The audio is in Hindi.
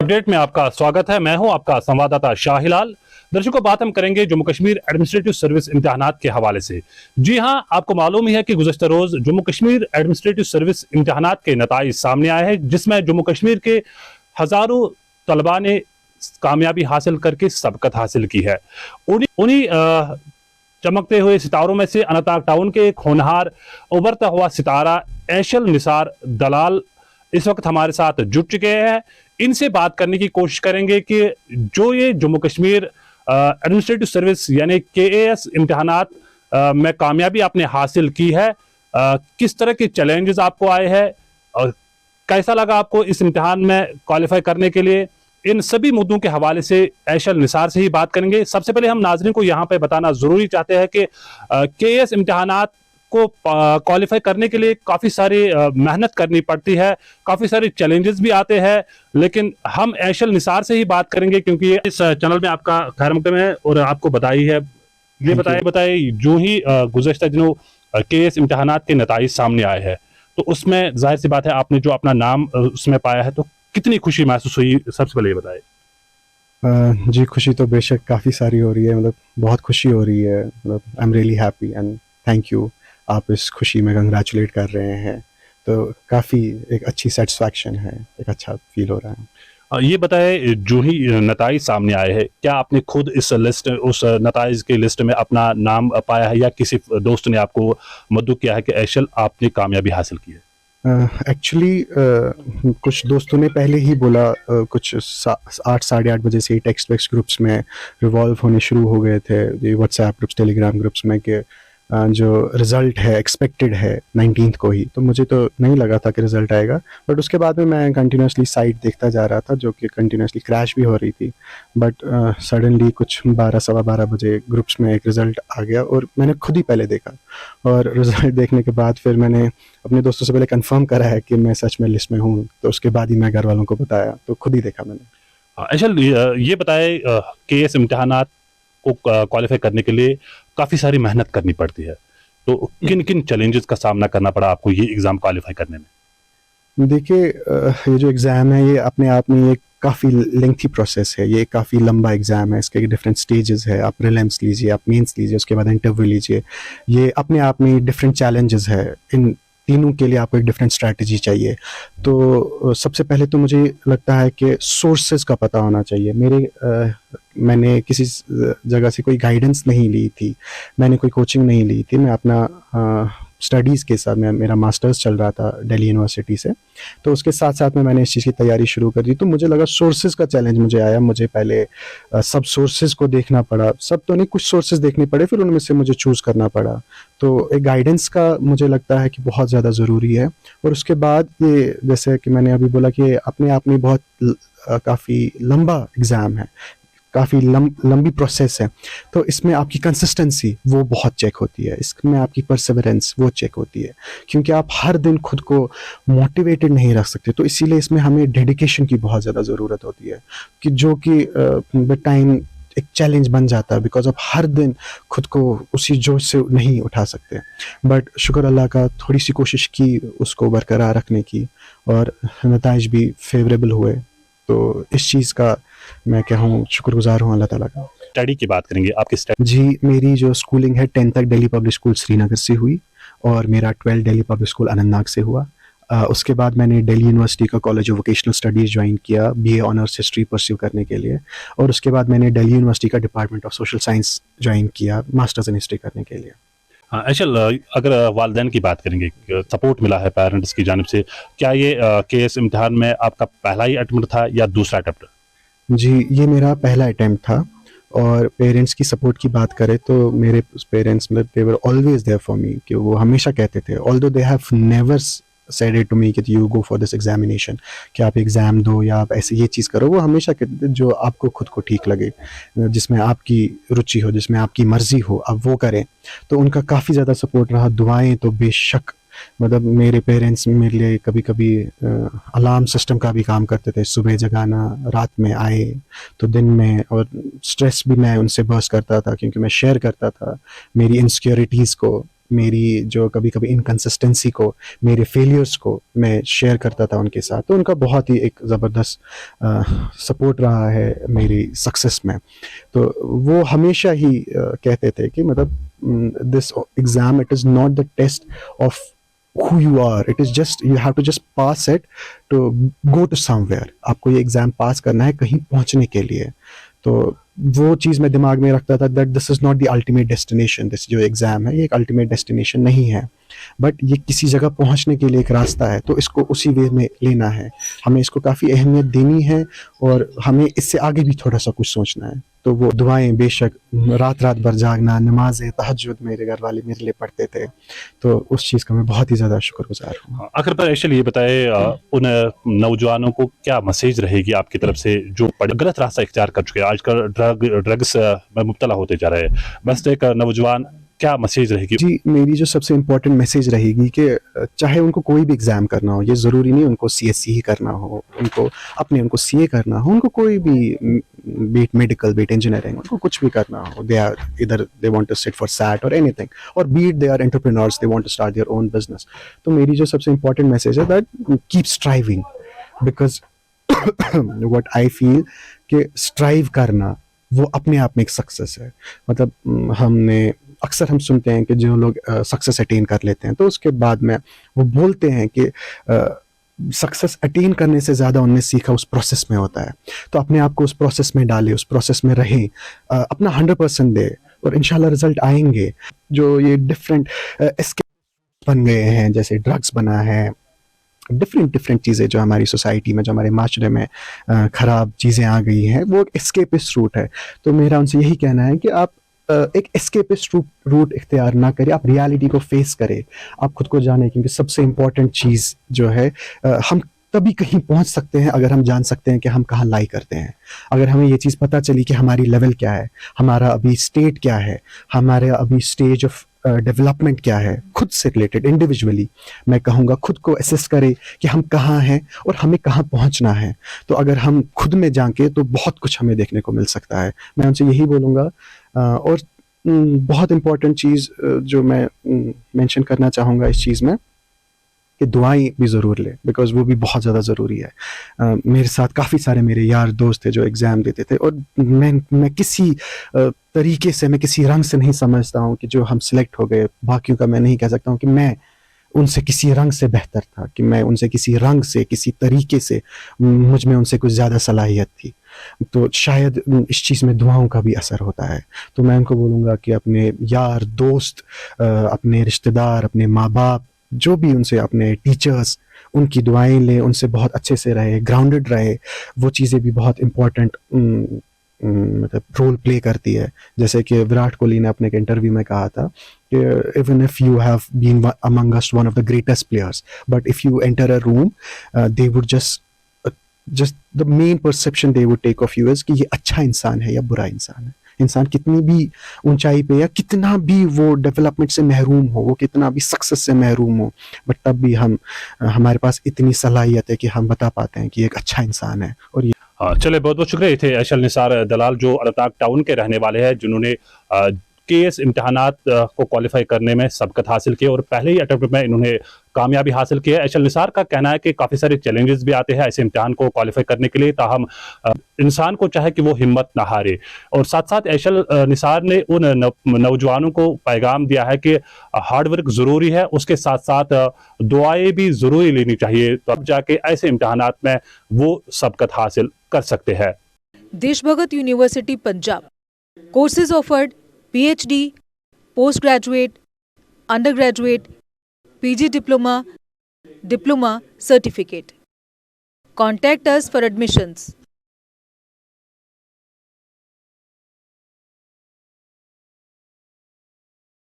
अपडेट में आपका स्वागत है। मैं हूं आपका संवाददाता शाहिलाल। दर्शकों, बात हम करेंगे जम्मू कश्मीर एडमिनिस्ट्रेटिव सर्विस इम्तिहानात के हवाले से। जी हां, आपको मालूम ही है कि गुज़श्ता रोज जम्मू कश्मीर एडमिनिस्ट्रेटिव सर्विस इम्तिहानात के नताइज सामने आए हैं, जिसमें जम्मू कश्मीर के हजारों तलबा ने कामयाबी हासिल करके सबकत हासिल की है। उन्हीं चमकते हुए सितारों में से अनंतनाग टाउन के एक होनहार उभरता हुआ सितारा ऐशल निसार दलाल इस वक्त हमारे साथ जुड़ चुके हैं। इनसे बात करने की कोशिश करेंगे कि जो ये जम्मू कश्मीर एडमिनिस्ट्रेटिव सर्विस यानी KAS इम्तिहानात में कामयाबी आपने हासिल की है, किस तरह के चैलेंजेस आपको आए हैं और कैसा लगा आपको इस इम्तिहान में क्वालिफाई करने के लिए, इन सभी मुद्दों के हवाले से ऐशल निसार से ही बात करेंगे। सबसे पहले हम नाज़रीन को यहाँ पे बताना जरूरी चाहते हैं कि KAS इम्तिहानात को क्वालिफाई करने के लिए काफ़ी सारी मेहनत करनी पड़ती है, काफ़ी सारे चैलेंजेस भी आते हैं, लेकिन हम ऐशल निसार से ही बात करेंगे क्योंकि इस चैनल में आपका खैर मकदम है और आपको बधाई है। ये बताए जो ही गुज़श्ता दिनों KAS इम्तिहानात के नताइज सामने आए हैं, तो उसमें जाहिर सी बात है आपने जो अपना नाम उसमें पाया है, तो कितनी खुशी महसूस हुई, सबसे पहले ये बताए। जी, खुशी तो बेशक काफ़ी सारी हो रही है, मतलब बहुत खुशी हो रही है। मतलब I am really happy and thank you, आप इस खुशी में कंग्रेचुलेट कर रहे हैं, तो काफ़ी एक अच्छी सेटिस्फैक्शन है, एक अच्छा फील हो रहा है। ये बताए जो ही नताइज सामने आए हैं, क्या आपने खुद इस लिस्ट उस नताइज की लिस्ट में अपना नाम पाया है या किसी दोस्त ने आपको मदद किया है कि ऐशल आपने कामयाबी हासिल की है? एक्चुअली कुछ दोस्तों ने पहले ही बोला, कुछ 8 साढ़े 8 बजे से ही टेक्स्ट वेक्स्ट ग्रुप्स में रिवॉल्व होने शुरू हो गए थे, ये व्हाट्सएप ग्रुप्स, टेलीग्राम ग्रुप्स में, कि जो रिज़ल्ट है एक्सपेक्टेड है 19th को ही। तो मुझे तो नहीं लगा था कि रिज़ल्ट आएगा, बट उसके बाद में मैं कंटिन्यूसली साइट देखता जा रहा था, जो कि कंटिन्यूसली क्रैश भी हो रही थी। बट सडनली कुछ 12 सवा 12 बजे ग्रुप्स में एक रिज़ल्ट आ गया और मैंने खुद ही पहले देखा, और रिज़ल्ट देखने के बाद फिर मैंने अपने दोस्तों से पहले कंफर्म करा है कि मैं सच में लिस्ट में हूँ, तो उसके बाद ही मैं घर वालों को बताया, तो खुद ही देखा मैंने। ऐशल, ये बताए KAS इम्तिहानात को क्वालिफाई करने के लिए काफ़ी सारी मेहनत करनी पड़ती है, तो किन किन चैलेंजेस का सामना करना पड़ा आपको ये एग्ज़ाम क्वालिफाई करने में? देखिए, ये जो एग्ज़ाम है ये अपने आप में एक काफ़ी लेंथी प्रोसेस है, ये काफ़ी लंबा एग्ज़ाम है, इसके डिफरेंट स्टेजेस है। आप प्रीलिम्स लीजिए, आप मेंस लीजिए, उसके बाद इंटरव्यू लीजिए। ये अपने आप में डिफरेंट चैलेंजेस है, इन तीनों के लिए आपको एक डिफरेंट स्ट्रैटेजी चाहिए। तो सबसे पहले तो मुझे लगता है कि सोर्सेज का पता होना चाहिए। मैंने किसी जगह से कोई गाइडेंस नहीं ली थी, मैंने कोई कोचिंग नहीं ली थी, मैं अपना स्टडीज़ के साथ, मेरा मास्टर्स चल रहा था दिल्ली यूनिवर्सिटी से, तो उसके साथ साथ में मैंने इस चीज़ की तैयारी शुरू कर दी। तो मुझे लगा सोर्सेज़ का चैलेंज मुझे आया, मुझे पहले सब सोर्सेज़ को देखना पड़ा, सब तो नहीं, कुछ सोर्सेज़ देखने पड़े, फिर उनमें से मुझे चूज़ करना पड़ा। तो एक गाइडेंस का मुझे लगता है कि बहुत ज़्यादा ज़रूरी है। और उसके बाद ये, जैसे कि मैंने अभी बोला, कि अपने आप में बहुत काफ़ी लंबा एग्ज़ाम है, काफ़ी लंबी प्रोसेस है, तो इसमें आपकी कंसिस्टेंसी वो बहुत चेक होती है, इसमें आपकी परसेवरेंस वो चेक होती है, क्योंकि आप हर दिन खुद को मोटिवेटेड नहीं रख सकते। तो इसीलिए इसमें हमें डेडिकेशन की बहुत ज़्यादा ज़रूरत होती है, कि जो कि विद टाइम एक चैलेंज बन जाता है, बिकॉज आप हर दिन खुद को उसी जोश से नहीं उठा सकते। बट शुक्र अल्लाह का, थोड़ी सी कोशिश की उसको बरकरार रखने की, और नताइज भी फेवरेबल हुए। तो इस चीज़ का मैं क्या हूँ, शुक्रगुजार हूँ अल्लाह ताला का। स्टडी की बात करेंगे, आपकी स्टडी? जी, मेरी जो स्कूलिंग है 10th तक दिल्ली पब्लिक स्कूल श्रीनगर से हुई, और मेरा 12 दिल्ली पब्लिक स्कूल अनंतनाग से हुआ। उसके बाद मैंने दिल्ली यूनिवर्सिटी का college of vocational studies join किया, BA ऑनर्स हिस्ट्री परस्यू करने के लिए, और उसके बाद मैंने दिल्ली यूनिवर्सिटी का department of social science join किया, मास्टर्स इन हिस्ट्री करने के लिए। ऐशल, अगर वालिदैन की बात करेंगे, सपोर्ट मिला है पेरेंट्स की जानिब से, क्या ये KAS इम्तिहान में आपका पहला ही अटेम्प्ट था या दूसरा अटेम्प्ट? जी, ये मेरा पहला अटेम्प्ट था, और पेरेंट्स की सपोर्ट की बात करें तो मेरे पेरेंट्स, मतलब they were always there for me, कि वो हमेशा कहते थे, although they have never said it to me कि you go for this examination, कि आप एग्ज़ाम दो या आप ऐसे ये चीज़ करो, वो हमेशा कहते थे जो आपको खुद को ठीक लगे, जिसमें आपकी रुचि हो, जिसमें आपकी मर्ज़ी हो, आप वो करें। तो उनका काफ़ी ज़्यादा सपोर्ट रहा। दुआएं तो बेशक, मतलब मेरे पेरेंट्स मेरे लिए कभी कभी अलार्म सिस्टम का भी काम करते थे, सुबह जगाना, रात में आए तो दिन में, और स्ट्रेस भी मैं उनसे बर्स्ट करता था, क्योंकि मैं शेयर करता था मेरी इनसिक्योरिटीज़ को मेरी जो कभी कभी इनकन्सिस्टेंसी को, मेरे फेलियर्स को मैं शेयर करता था उनके साथ, तो उनका बहुत ही एक ज़बरदस्त सपोर्ट रहा है मेरी सक्सेस में। तो वो हमेशा ही कहते थे कि मतलब this exam it is not the test of who you are, it is just you have to just pass it to go to somewhere। आपको ये एग्ज़ाम पास करना है कहीं पहुंचने के लिए। तो वो चीज़ मैं दिमाग में रखता था that this is not the ultimate destination, this जो एग्ज़ाम है ये एक अल्टीमेट डेस्टिनेशन नहीं है, बट ये किसी जगह पहुंचने के लिए एक रास्ता है, तो इसको उसी वे में लेना है, हमें इसको काफ़ी अहमियत देनी है और हमें इससे आगे भी थोड़ा सा कुछ सोचना है। तो वो दुआएं बेशक रात रात भर जागना, नमाज़ें, तहज्जुद मेरे घर वाले मेरे लिए पढ़ते थे, तो उस चीज़ का मैं बहुत ही ज़्यादा शुक्रगुजार हूँ। आखिर पर ऐशल ये बताए उन नौजवानों को क्या मैसेज रहेगी आपकी तरफ से जो गलत रास्ता इख्तियार कर चुके हैं, आजकल ड्रग्स में मुब्तला होते जा रहे हैं, बस एक नौजवान क्या मैसेज रहेगी? जी, मेरी जो सबसे इम्पोर्टेंट मैसेज रहेगी कि चाहे उनको कोई भी एग्ज़ाम करना हो, ये ज़रूरी नहीं उनको सीएससी ही करना हो, उनको सीए करना हो, उनको कोई भी बीट मेडिकल, बीट इंजीनियरिंग, उनको कुछ भी करना हो, they want to sit for SAT और एनीथिंग, और but they are entrepreneurs, they want to start their own business. तो मेरी जो सबसे इम्पोर्टेंट मैसेज है that keep striving, because what I feel कि स्ट्राइव करना वो अपने आप में एक सक्सेस है। मतलब अक्सर हम सुनते हैं कि जो लोग सक्सेस अटेन कर लेते हैं तो उसके बाद में वो बोलते हैं कि सक्सेस अटेन करने से ज़्यादा उनने सीखा उस प्रोसेस में होता है। तो अपने आप को उस प्रोसेस में डालें, उस प्रोसेस में रहें, अपना 100% दे और इंशाल्लाह रिजल्ट आएंगे। जो ये डिफरेंट एस्केप बन गए हैं, जैसे ड्रग्स बना है, डिफरेंट चीज़ें जो हमारी सोसाइटी में, जो हमारे माशरे में ख़राब चीज़ें आ गई हैं, वो एस्केपिस्ट रूट है। तो मेरा उनसे यही कहना है कि आप एक एस्केपिस्ट रूट इख्तियार ना करें, आप रियलिटी को फेस करें, आप खुद को जानें, क्योंकि सबसे इम्पॉर्टेंट चीज़ जो है हम तभी कहीं पहुंच सकते हैं अगर हम जान सकते हैं कि हम कहाँ लाई करते हैं। अगर हमें ये चीज़ पता चली कि हमारी लेवल क्या है, हमारा अभी स्टेट क्या है, हमारे अभी स्टेज ऑफ डेवलपमेंट क्या है, खुद से रिलेटेड इंडिविजुअली मैं कहूँगा खुद को असेस करें कि हम कहाँ हैं और हमें कहाँ पहुँचना है। तो अगर हम खुद में झांके तो बहुत कुछ हमें देखने को मिल सकता है। मैं उनसे यही बोलूँगा। और बहुत इम्पॉर्टेंट चीज़ जो मैं मेंशन करना चाहूँगा इस चीज़ में कि दुआएं भी ज़रूर लें, बिकॉज़ वो भी बहुत ज़्यादा ज़रूरी है। मेरे साथ काफ़ी सारे मेरे यार दोस्त थे जो एग्ज़ाम देते थे, और मैं किसी तरीके से, मैं किसी रंग से नहीं समझता हूँ कि जो हम सिलेक्ट हो गए, बाकियों का मैं नहीं कह सकता हूँ कि मैं उनसे किसी रंग से बेहतर था, कि मैं उनसे किसी रंग से, किसी तरीके से मुझ में उनसे कुछ ज़्यादा सलाहियत थी। तो शायद इस चीज़ में दुआओं का भी असर होता है। तो मैं उनको बोलूँगा कि अपने यार दोस्त, अपने रिश्तेदार, अपने माँ बाप, जो भी उनसे, अपने टीचर्स, उनकी दुआएं लें, उनसे बहुत अच्छे से रहे, ग्राउंडेड रहे। वो चीज़ें भी बहुत इम्पोर्टेंट मतलब रोल प्ले करती है। जैसे कि विराट कोहली ने अपने एक इंटरव्यू में कहा था कि even if you have been among us one of the greatest players, but if you enter a room they would just the main perception they would take of you is कि ये अच्छा इंसान है या बुरा इंसान है। इंसान कितनी भी ऊंचाई पे या कितना भी वो डेवलपमेंट से महरूम हो, वो कितना भी सक्सेस से महरूम हो, बट तब भी हमारे पास इतनी सलाहियत है कि हम बता पाते हैं कि ये एक अच्छा इंसान है। और हाँ, चले बहुत बहुत शुक्रिया। ये थे ऐशल निसार दलाल जो अल्ताफ टाउन के रहने वाले हैं, जिन्होंने केएस इम्तिहानात को क्वालिफाई करने में सबकत हासिल किए और पहले ही अटेम्प्ट में इन्होंने कामयाबी हासिल की है। ऐशल निसार का कहना है कि काफ़ी सारे चैलेंजेस भी आते हैं ऐसे इम्तिहान को क्वालिफाई करने के लिए, ताहम इंसान को चाहे कि वो हिम्मत ना हारे। और साथ साथ ऐशल निसार ने उन नौजवानों को पैगाम दिया है कि हार्ड वर्क ज़रूरी है, उसके साथ साथ दुआएं भी ज़रूरी लेनी चाहिए, तब जाके ऐसे इम्तिहानात में वो सबकत हासिल कर सकते हैं। Deshbhagat university Punjab, courses offered PhD, postgraduate, undergraduate, PG diploma, certificate. Contact us for admissions.